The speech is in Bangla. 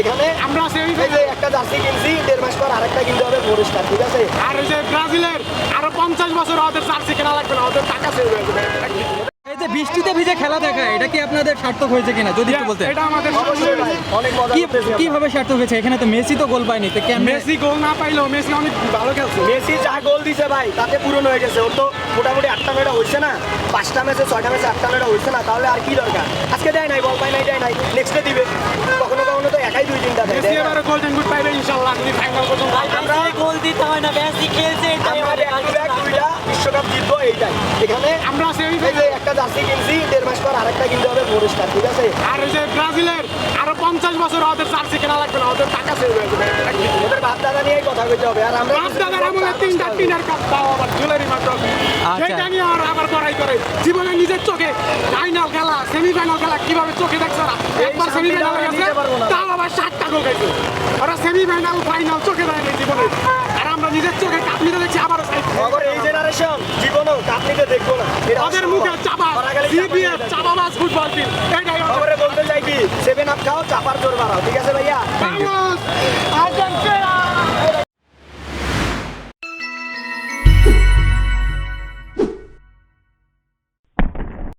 এখানে আমরা সেমি এই যে একটা জার্সি কিনছি 1.5 মাস পর আরেকটা কিনতে হবে ফরেস্টার, ঠিক আছে? আর এই যে ব্রাজিলের আরো 50 বছর ওদের জার্সি কেনা লাগবে না, ওদের টাকা সেভ হয়ে যাবে। এই যে বৃষ্টিতে ভিজে খেলা দেখা, এটা কি আপনাদের সার্থক হয়েছে কিনা যদি একটু বলতেন? এটা আমাদের অবশ্যই ভাই, অনেক মজা করতেছি আমরা। কিভাবে সার্থক হয়েছে? এখানে তো মেসি তো গোল পায়নি, তো কেমনে? মেসি গোল না পাইলেও মেসি অনেক ভালো খেলছে। মেসি যা গোল দিছে ভাই তাতে পূরণ হয়ে গেছে। ওর তো মোটামুটি 8টা 9টা হইছে না, 5টা ম্যাচে 6টা ম্যাচে 8টা 9টা হইছে না, তাহলে আর কি দরকার? আজকে দেয় নাই, বল পাই নাই, দেয় নাই, নেক্সটে দিবে। কখনো কখনো তো একাই 2-3টা দেয়। মেসি এবারে গোল্ডেন বুট পাইবে ইনশাআল্লাহ, যদি ফাইনাল পর্যন্ত আমরা গোল দিতে হয় না, মেসি খেলছে এটাই আমরা আমাদের back to back 2টা বিশ্বকাপ জিতবো এইটাই। এখানে আমরা সেমি এই যে একটা জার্সি কিনছি 1.5 মাস পর আরেকটা কিনতে হবে ফরেস্টার, ঠিক আছে? আর এই যে ব্রাজিলের আরো 50 বছর ওদের জার্সি কেনা লাগবে না, ওদের টাকা সেভ হয়ে যাবে। ওদের বাপ দাদা নিয়েই কথা কইতে হবে। আর আমরা রাজদাদার আমলে 3টা টিনার কাপ দাও আবার জুয়েলারি মাত্র। সেটা নিয়ে আর আবার বড়াই করে জীবনে নিজের চোখে ফাইনাল খেলা সেমিফাইনাল খেলা কিভাবে চোখে দেখছো ওরা? একবার সেমিফাইনাল গেছে তাও আবার 7টা গোল খাইছে। ওরা সেমিফাইনাল ফাইনাল চোখে দেয় নাই জীবনে, আর আমরা নিজের চোখে কাপ নিতে দেখছি আবারও চাই। আবার এই জেনারেশন জীবনও কাপ নিতে দেখবো না। এটা ওদের মুখে চাপা জিপিএফ চাপাবাজ ফুটবল টিম, এটাই ওদের। খবরে বলতে চাই কি 7 আপ খাও চাপার জোর বাড়াও, ঠিক আছে ভাইয়া?